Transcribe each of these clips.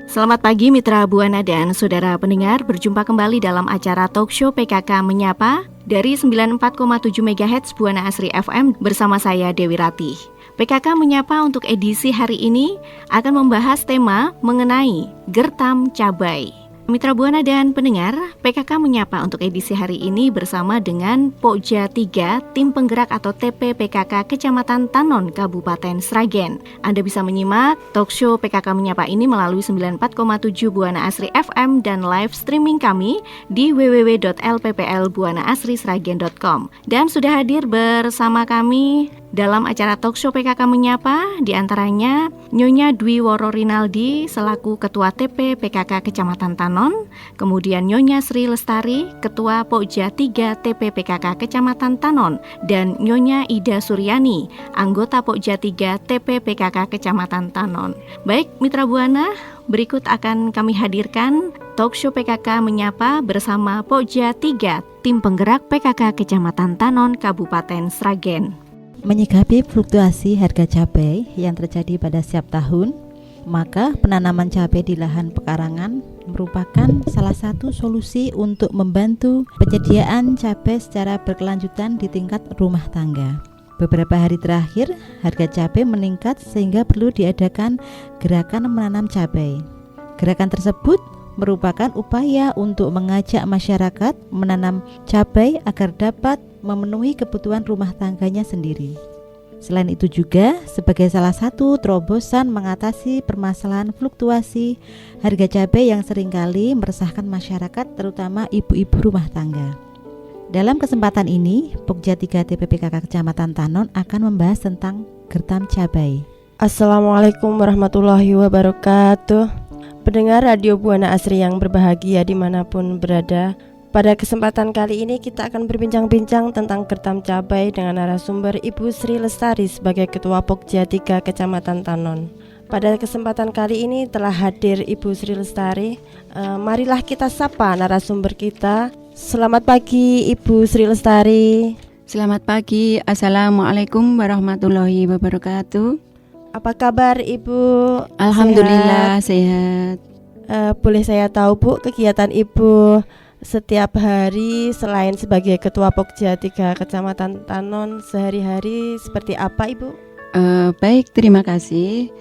Selamat pagi Mitra Buana dan saudara pendengar, berjumpa kembali dalam acara Talkshow PKK Menyapa dari 94,7 MHz Buana Asri FM bersama saya Dewi Ratih. PKK Menyapa untuk edisi hari ini akan membahas tema mengenai gertam cabai. Mitra Buana dan pendengar, PKK Menyapa untuk edisi hari ini bersama dengan Pokja 3, Tim Penggerak atau TP PKK Kecamatan Tanon, Kabupaten Sragen. Anda bisa menyimak talkshow PKK Menyapa ini melalui 94,7 Buana Asri FM dan live streaming kami di www.lpplbuanaasrisragen.com. Dan sudah hadir bersama kami dalam acara talkshow PKK Menyapa, diantaranya Nyonya Dwi Woro Rinaldi selaku Ketua TP PKK Kecamatan Tanon, kemudian Nyonya Sri Lestari, Ketua Pokja 3 TP PKK Kecamatan Tanon, dan Nyonya Ida Suryani, anggota Pokja 3 TP PKK Kecamatan Tanon. Baik, Mitra Buana, berikut akan kami hadirkan talkshow PKK Menyapa bersama Pokja 3, Tim Penggerak PKK Kecamatan Tanon, Kabupaten Sragen. Menyikapi fluktuasi harga cabai yang terjadi pada setiap tahun, maka penanaman cabai di lahan pekarangan merupakan salah satu solusi untuk membantu penyediaan cabai secara berkelanjutan di tingkat rumah tangga. Beberapa hari terakhir, harga cabai meningkat sehingga perlu diadakan gerakan menanam cabai. Gerakan tersebut merupakan upaya untuk mengajak masyarakat menanam cabai agar dapat memenuhi kebutuhan rumah tangganya sendiri. Selain itu juga sebagai salah satu terobosan mengatasi permasalahan fluktuasi harga cabai yang seringkali meresahkan masyarakat, terutama ibu-ibu rumah tangga. Dalam kesempatan ini, Pokja 3 TP PKK Kecamatan Tanon akan membahas tentang gertam cabai. Assalamualaikum warahmatullahi wabarakatuh. Pendengar Radio Buana Asri yang berbahagia dimanapun berada, pada kesempatan kali ini kita akan berbincang-bincang tentang gertam cabai dengan narasumber Ibu Sri Lestari sebagai Ketua Pokja 3 Kecamatan Tanon. Pada kesempatan kali ini telah hadir Ibu Sri Lestari. Marilah kita sapa narasumber kita. Selamat pagi Ibu Sri Lestari. Selamat pagi, Assalamualaikum warahmatullahi wabarakatuh. Apa kabar Ibu? Alhamdulillah sehat. Boleh saya tahu Bu, kegiatan Ibu setiap hari selain sebagai Ketua Pokja 3 Kecamatan Tanon sehari-hari seperti apa Ibu? Baik, terima kasih.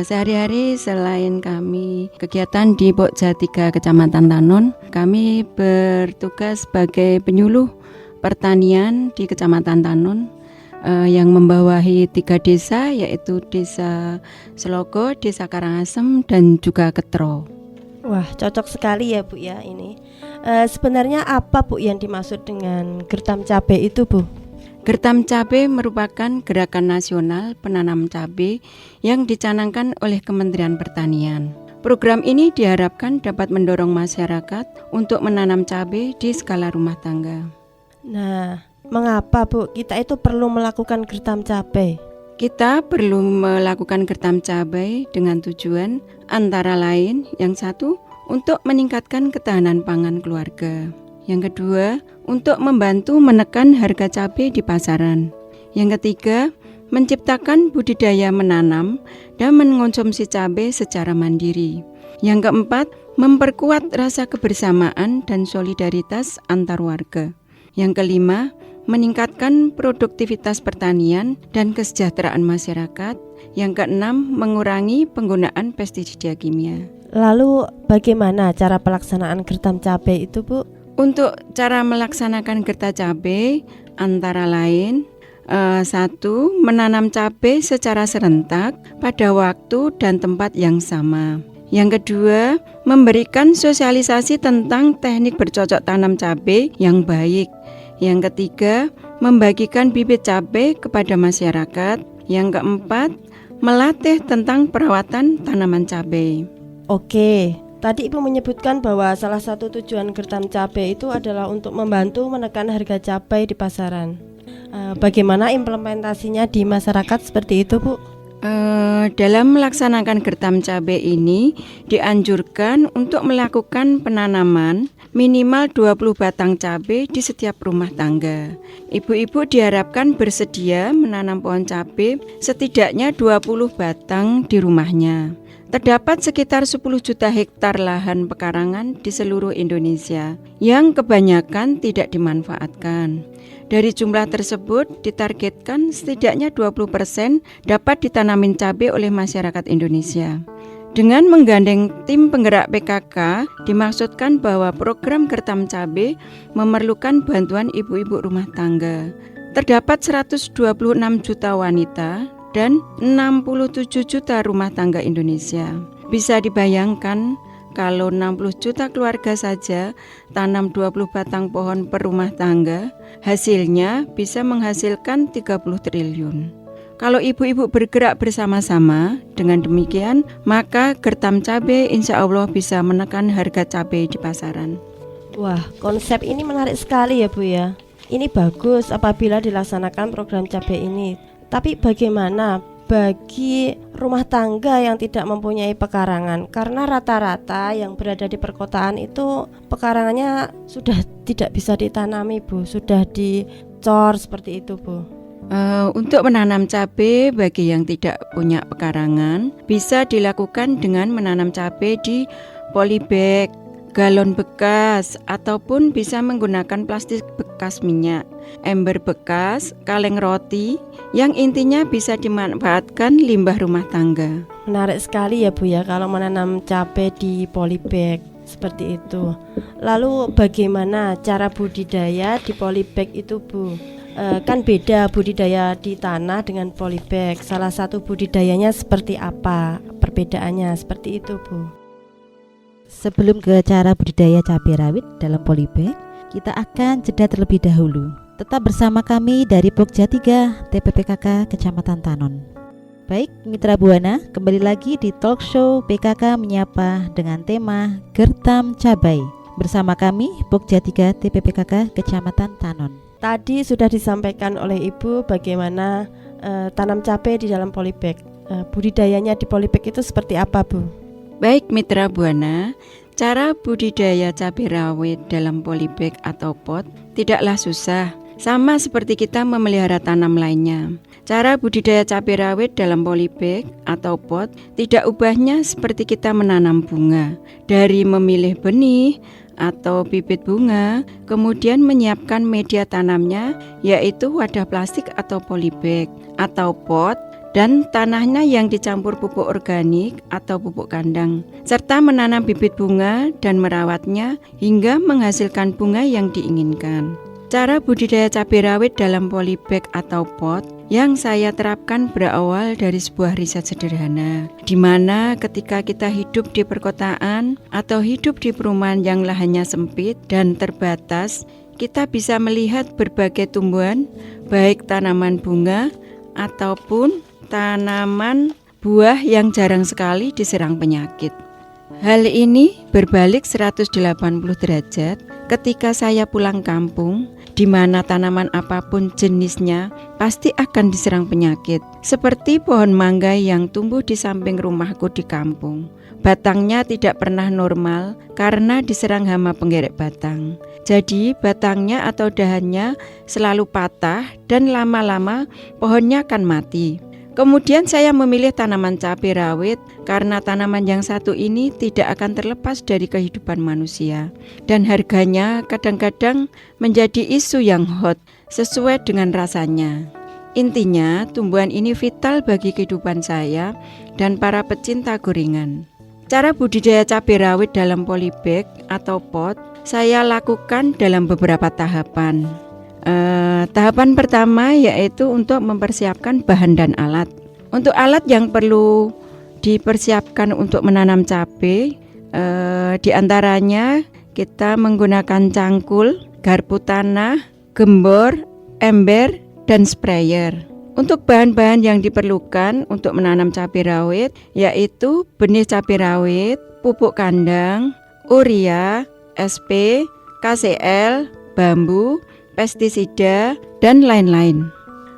Sehari-hari selain kami kegiatan di Pokja 3 Kecamatan Tanon, kami bertugas sebagai penyuluh pertanian di Kecamatan Tanon yang membawahi 3 desa, yaitu Desa Selogo, Desa Karangasem, dan juga Ketro. Wah, cocok sekali ya Bu ya ini. Sebenarnya apa Bu yang dimaksud dengan gertam cabai itu Bu? Gertam cabai merupakan gerakan nasional penanam cabai yang dicanangkan oleh Kementerian Pertanian. Program ini diharapkan dapat mendorong masyarakat untuk menanam cabai di skala rumah tangga. Nah, mengapa Bu kita itu perlu melakukan gertam cabai? Kita perlu melakukan gertam cabai dengan tujuan antara lain, yang satu, untuk meningkatkan ketahanan pangan keluarga. Yang kedua, untuk membantu menekan harga cabai di pasaran. Yang ketiga, menciptakan budidaya menanam dan mengonsumsi cabai secara mandiri. Yang keempat, memperkuat rasa kebersamaan dan solidaritas antar warga. Yang kelima, meningkatkan produktivitas pertanian dan kesejahteraan masyarakat. Yang keenam, mengurangi penggunaan pestisida kimia. Lalu bagaimana cara pelaksanaan gertam cabai itu Bu? Untuk cara melaksanakan gerta cabai antara lain, 1. Menanam cabai secara serentak pada waktu dan tempat yang sama. Yang kedua, memberikan sosialisasi tentang teknik bercocok tanam cabai yang baik. Yang ketiga, membagikan bibit cabai kepada masyarakat. Yang keempat, melatih tentang perawatan tanaman cabai. Oke, tadi Ibu menyebutkan bahwa salah satu tujuan gertam cabai itu adalah untuk membantu menekan harga cabai di pasaran. Bagaimana implementasinya di masyarakat seperti itu Bu? Dalam melaksanakan gertam cabai ini dianjurkan untuk melakukan penanaman minimal 20 batang cabai di setiap rumah tangga. Ibu-ibu diharapkan bersedia menanam pohon cabai setidaknya 20 batang di rumahnya. Terdapat sekitar 10 juta hektar lahan pekarangan di seluruh Indonesia yang kebanyakan tidak dimanfaatkan. Dari jumlah tersebut ditargetkan setidaknya 20% dapat ditanamin cabai oleh masyarakat Indonesia. Dengan menggandeng tim penggerak PKK, dimaksudkan bahwa program Gertam Cabai memerlukan bantuan ibu-ibu rumah tangga. Terdapat 126 juta wanita dan 67 juta rumah tangga Indonesia. Bisa dibayangkan kalau 60 juta keluarga saja tanam 20 batang pohon per rumah tangga, hasilnya bisa menghasilkan 30 triliun. Kalau ibu-ibu bergerak bersama-sama, dengan demikian maka Gertam Cabai insya Allah bisa menekan harga cabai di pasaran. Wah, konsep ini menarik sekali ya Bu ya. Ini bagus apabila dilaksanakan program cabai ini. Tapi bagaimana bagi rumah tangga yang tidak mempunyai pekarangan? Karena rata-rata yang berada di perkotaan itu pekarangannya sudah tidak bisa ditanami Bu, sudah dicor seperti itu Bu. Untuk menanam cabai bagi yang tidak punya pekarangan bisa dilakukan dengan menanam cabai di polybag, galon bekas, ataupun bisa menggunakan plastik bekas minyak, ember bekas, kaleng roti, yang intinya bisa dimanfaatkan limbah rumah tangga. Menarik sekali ya Bu ya kalau menanam cabai di polybag seperti itu. Lalu bagaimana cara budidaya di polybag itu Bu? Kan beda budidaya di tanah dengan polybag. Salah satu budidayanya seperti apa? Perbedaannya seperti itu Bu. Sebelum ke cara budidaya cabai rawit dalam polybag, kita akan jeda terlebih dahulu. Tetap bersama kami dari Pokja 3 TPPKK Kecamatan Tanon. Baik, Mitra Buana, kembali lagi di talk show PKK Menyapa dengan tema Gertam Cabai. Bersama kami Pokja 3 TPPKK Kecamatan Tanon. Tadi sudah disampaikan oleh Ibu bagaimana tanam cabai di dalam polybag. Budidayanya di polybag itu seperti apa Bu? Baik Mitra Buana, cara budidaya cabai rawit dalam polybag atau pot tidaklah susah, sama seperti kita memelihara tanam lainnya. Cara budidaya cabai rawit dalam polybag atau pot tidak ubahnya seperti kita menanam bunga. Dari memilih benih atau bibit bunga, kemudian menyiapkan media tanamnya yaitu wadah plastik atau polybag atau pot, dan tanahnya yang dicampur pupuk organik atau pupuk kandang, serta menanam bibit bunga dan merawatnya hingga menghasilkan bunga yang diinginkan. Cara budidaya cabai rawit dalam polybag atau pot yang saya terapkan berawal dari sebuah riset sederhana, di mana ketika kita hidup di perkotaan atau hidup di perumahan yang lahannya sempit dan terbatas, kita bisa melihat berbagai tumbuhan, baik tanaman bunga ataupun tanaman buah yang jarang sekali diserang penyakit. Hal ini berbalik 180 derajat ketika saya pulang kampung, di mana tanaman apapun jenisnya pasti akan diserang penyakit. Seperti pohon mangga yang tumbuh di samping rumahku di kampung. Batangnya tidak pernah normal karena diserang hama penggerek batang. Jadi batangnya atau dahannya selalu patah dan lama-lama pohonnya akan mati. Kemudian saya memilih tanaman cabai rawit karena tanaman yang satu ini tidak akan terlepas dari kehidupan manusia. Dan harganya kadang-kadang menjadi isu yang hot sesuai dengan rasanya. Intinya tumbuhan ini vital bagi kehidupan saya dan para pecinta gorengan. Cara budidaya cabai rawit dalam polybag atau pot saya lakukan dalam beberapa tahapan. Tahapan pertama yaitu untuk mempersiapkan bahan dan alat. Untuk alat yang perlu dipersiapkan untuk menanam cabai, diantaranya kita menggunakan cangkul, garpu tanah, gembor, ember, dan sprayer. Untuk bahan-bahan yang diperlukan untuk menanam cabai rawit yaitu benih cabai rawit, pupuk kandang, urea, SP, KCL, bambu, pestisida, dan lain-lain.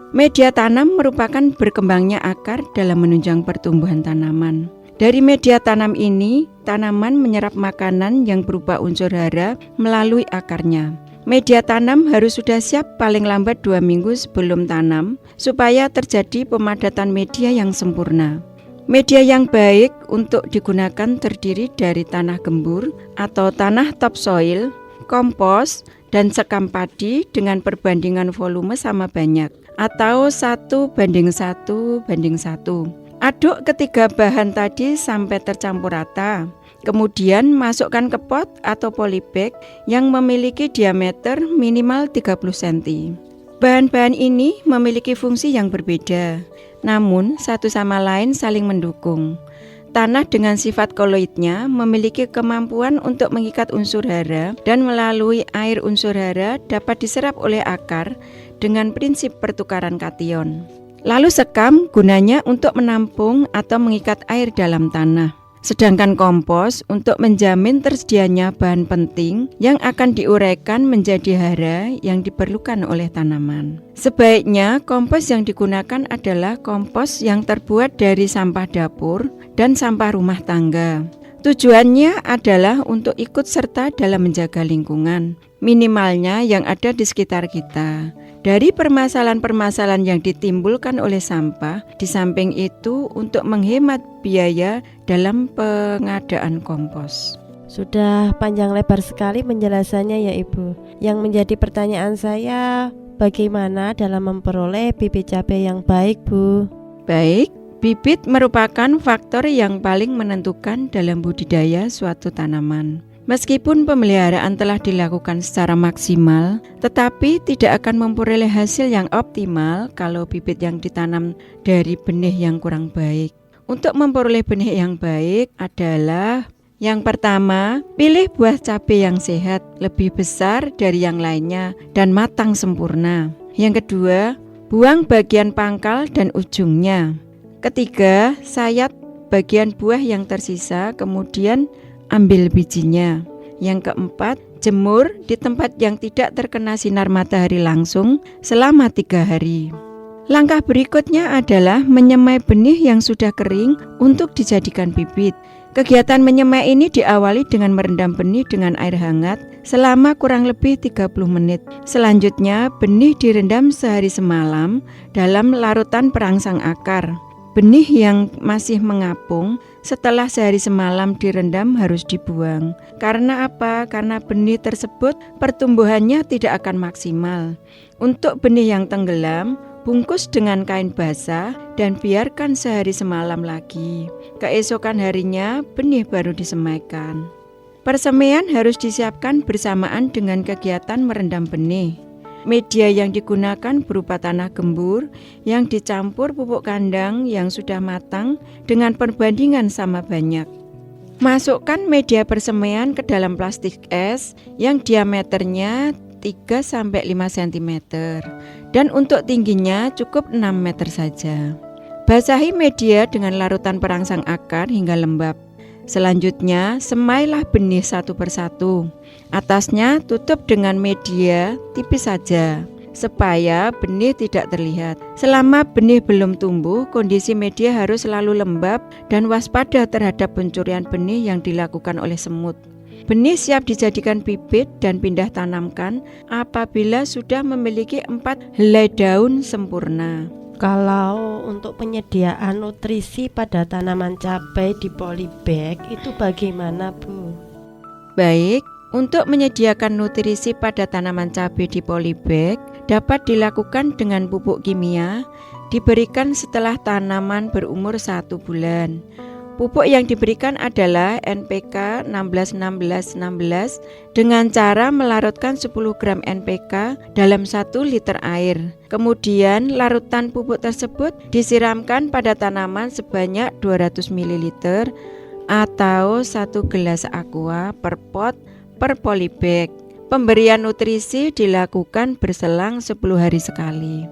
Media tanam merupakan berkembangnya akar dalam menunjang pertumbuhan tanaman. Dari media tanam ini, tanaman menyerap makanan yang berupa unsur hara melalui akarnya. Media tanam harus sudah siap paling lambat 2 minggu sebelum tanam, supaya terjadi pemadatan media yang sempurna. Media yang baik untuk digunakan terdiri dari tanah gembur atau tanah topsoil, kompos, dan sekam padi dengan perbandingan volume sama banyak atau 1:1:1. Aduk ketiga bahan tadi sampai tercampur rata. Kemudian masukkan ke pot atau polybag yang memiliki diameter minimal 30 cm. Bahan-bahan ini memiliki fungsi yang berbeda, namun satu sama lain saling mendukung. Tanah dengan sifat koloidnya memiliki kemampuan untuk mengikat unsur hara dan melalui air unsur hara dapat diserap oleh akar dengan prinsip pertukaran kation. Lalu sekam gunanya untuk menampung atau mengikat air dalam tanah. Sedangkan kompos untuk menjamin tersedianya bahan penting yang akan diuraikan menjadi hara yang diperlukan oleh tanaman. Sebaiknya kompos yang digunakan adalah kompos yang terbuat dari sampah dapur dan sampah rumah tangga. Tujuannya adalah untuk ikut serta dalam menjaga lingkungan, minimalnya yang ada di sekitar kita. Dari permasalahan-permasalahan yang ditimbulkan oleh sampah, di samping itu untuk menghemat biaya dalam pengadaan kompos. Sudah panjang lebar sekali penjelasannya ya Ibu. Yang menjadi pertanyaan saya, bagaimana dalam memperoleh bibit cabai yang baik, Bu? Baik, bibit merupakan faktor yang paling menentukan dalam budidaya suatu tanaman. Meskipun pemeliharaan telah dilakukan secara maksimal, tetapi tidak akan memperoleh hasil yang optimal kalau bibit yang ditanam dari benih yang kurang baik. Untuk memperoleh benih yang baik adalah yang pertama, pilih buah cabai yang sehat, lebih besar dari yang lainnya dan matang sempurna. Yang kedua, buang bagian pangkal dan ujungnya. Ketiga, sayat bagian buah yang tersisa, kemudian ambil bijinya. Yang keempat, jemur di tempat yang tidak terkena sinar matahari langsung selama 3 hari. Langkah berikutnya adalah menyemai benih yang sudah kering untuk dijadikan bibit. Kegiatan menyemai ini diawali dengan merendam benih dengan air hangat selama kurang lebih 30 menit. Selanjutnya, benih direndam sehari semalam dalam larutan perangsang akar. Benih yang masih mengapung setelah sehari semalam direndam harus dibuang. Karena apa? Karena benih tersebut pertumbuhannya tidak akan maksimal. Untuk benih yang tenggelam, bungkus dengan kain basah dan biarkan sehari semalam lagi. Keesokan harinya benih baru disemaikan. Persemaian harus disiapkan bersamaan dengan kegiatan merendam benih. Media yang digunakan berupa tanah gembur yang dicampur pupuk kandang yang sudah matang dengan perbandingan sama banyak. Masukkan media persemaian ke dalam plastik es yang diameternya 3-5 cm dan untuk tingginya cukup 6 meter saja. Basahi media dengan larutan perangsang akar hingga lembab. Selanjutnya, semailah benih satu persatu. Atasnya tutup dengan media tipis saja, supaya benih tidak terlihat. Selama benih belum tumbuh, kondisi media harus selalu lembab dan waspada terhadap pencurian benih yang dilakukan oleh semut. Benih siap dijadikan bibit dan pindah tanamkan apabila sudah memiliki 4 helai daun sempurna. Kalau untuk penyediaan nutrisi pada tanaman cabai di polybag itu bagaimana, Bu? Baik, untuk menyediakan nutrisi pada tanaman cabai di polybag dapat dilakukan dengan pupuk kimia diberikan setelah tanaman berumur 1 bulan. Pupuk yang diberikan adalah NPK 16-16-16 dengan cara melarutkan 10 gram NPK dalam 1 liter air. Kemudian larutan pupuk tersebut disiramkan pada tanaman sebanyak 200 ml atau 1 gelas aqua per pot per polybag. Pemberian nutrisi dilakukan berselang 10 hari sekali.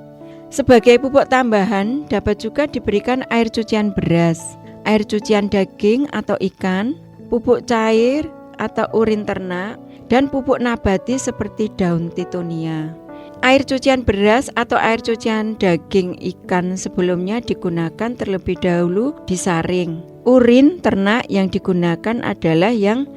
Sebagai pupuk tambahan dapat juga diberikan air cucian beras, air cucian daging atau ikan, pupuk cair atau urin ternak, dan pupuk nabati seperti daun titonia. Air cucian beras atau air cucian daging ikan sebelumnya digunakan terlebih dahulu disaring. Urin ternak yang digunakan adalah yang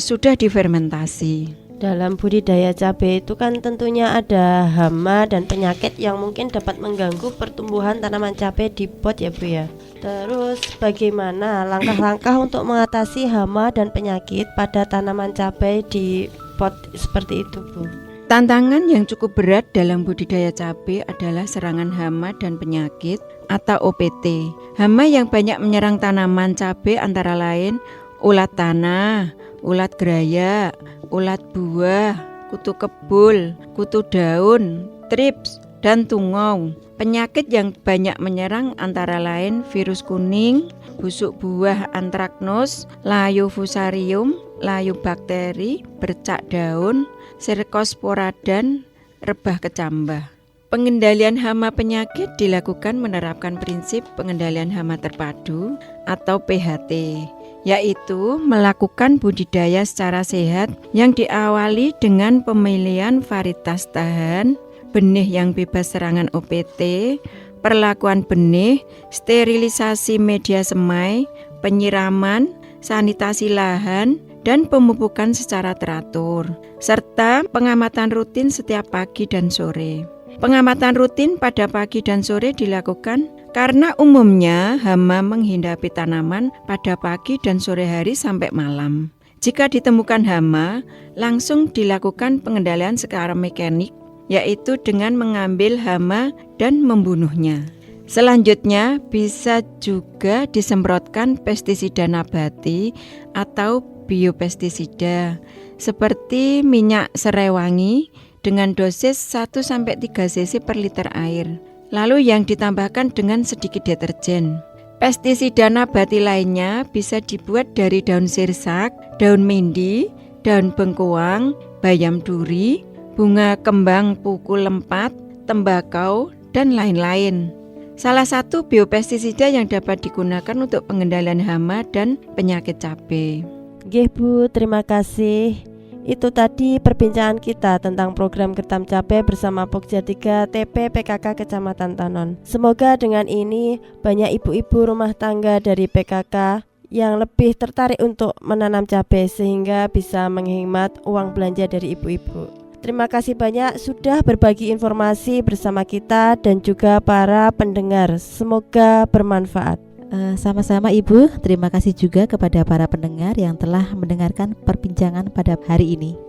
sudah difermentasi. Dalam budidaya cabai itu kan tentunya ada hama dan penyakit yang mungkin dapat mengganggu pertumbuhan tanaman cabai di pot ya Bu ya. Terus bagaimana langkah-langkah untuk mengatasi hama dan penyakit pada tanaman cabai di pot seperti itu Bu? Tantangan yang cukup berat dalam budidaya cabai adalah serangan hama dan penyakit atau OPT. Hama yang banyak menyerang tanaman cabai antara lain ulat tanah, ulat geraya, ulat buah, kutu kebul, kutu daun, trips, dan tungau. Penyakit yang banyak menyerang antara lain virus kuning, busuk buah antraknus, layu fusarium, layu bakteri, bercak daun, sirkospora, dan rebah kecambah. Pengendalian hama penyakit dilakukan menerapkan prinsip pengendalian hama terpadu atau PHT, yaitu melakukan budidaya secara sehat yang diawali dengan pemilihan varietas tahan, benih yang bebas serangan OPT, perlakuan benih, sterilisasi media semai, penyiraman, sanitasi lahan, dan pemupukan secara teratur, serta pengamatan rutin setiap pagi dan sore. Pengamatan rutin pada pagi dan sore dilakukan karena umumnya hama menghinggapi tanaman pada pagi dan sore hari sampai malam. Jika ditemukan hama, langsung dilakukan pengendalian secara mekanik, yaitu dengan mengambil hama dan membunuhnya. Selanjutnya bisa juga disemprotkan pestisida nabati atau biopestisida seperti minyak serai wangi dengan dosis 1-3 cc per liter air, lalu yang ditambahkan dengan sedikit deterjen. Pestisida nabati lainnya bisa dibuat dari daun sirsak, daun mindi, daun bengkoang, bayam duri, bunga kembang pukul lempat, tembakau, dan lain-lain. Salah satu biopestisida yang dapat digunakan untuk pengendalian hama dan penyakit cabai. Nggih Bu, terima kasih. Itu tadi perbincangan kita tentang program Gertam Cabai bersama Pokja 3 TP PKK Kecamatan Tanon. Semoga dengan ini banyak ibu-ibu rumah tangga dari PKK yang lebih tertarik untuk menanam cabai sehingga bisa menghemat uang belanja dari ibu-ibu. Terima kasih banyak sudah berbagi informasi bersama kita dan juga para pendengar. Semoga bermanfaat. Sama-sama Ibu, terima kasih juga kepada para pendengar yang telah mendengarkan perbincangan pada hari ini.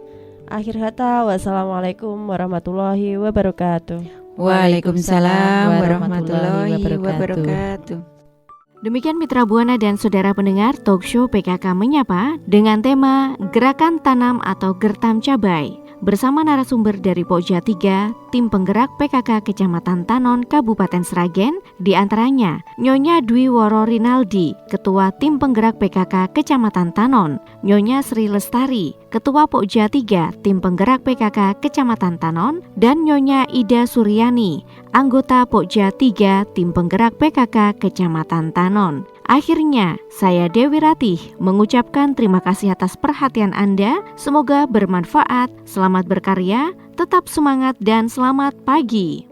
Akhir kata, wassalamualaikum warahmatullahi wabarakatuh. Waalaikumsalam warahmatullahi wabarakatuh. Demikian Mitra Buana dan saudara pendengar Talkshow PKK Menyapa dengan tema Gerakan Tanam atau Gertam Cabai bersama narasumber dari Pokja 3, tim penggerak PKK Kecamatan Tanon, Kabupaten Sragen, di antaranya Nyonya Dwi Woro Rinaldi, Ketua Tim Penggerak PKK Kecamatan Tanon, Nyonya Sri Lestari, Ketua Pokja 3, Tim Penggerak PKK Kecamatan Tanon, dan Nyonya Ida Suryani, anggota Pokja 3, Tim Penggerak PKK Kecamatan Tanon. Akhirnya, saya Dewi Ratih mengucapkan terima kasih atas perhatian Anda. Semoga bermanfaat, selamat berkarya, tetap semangat dan selamat pagi.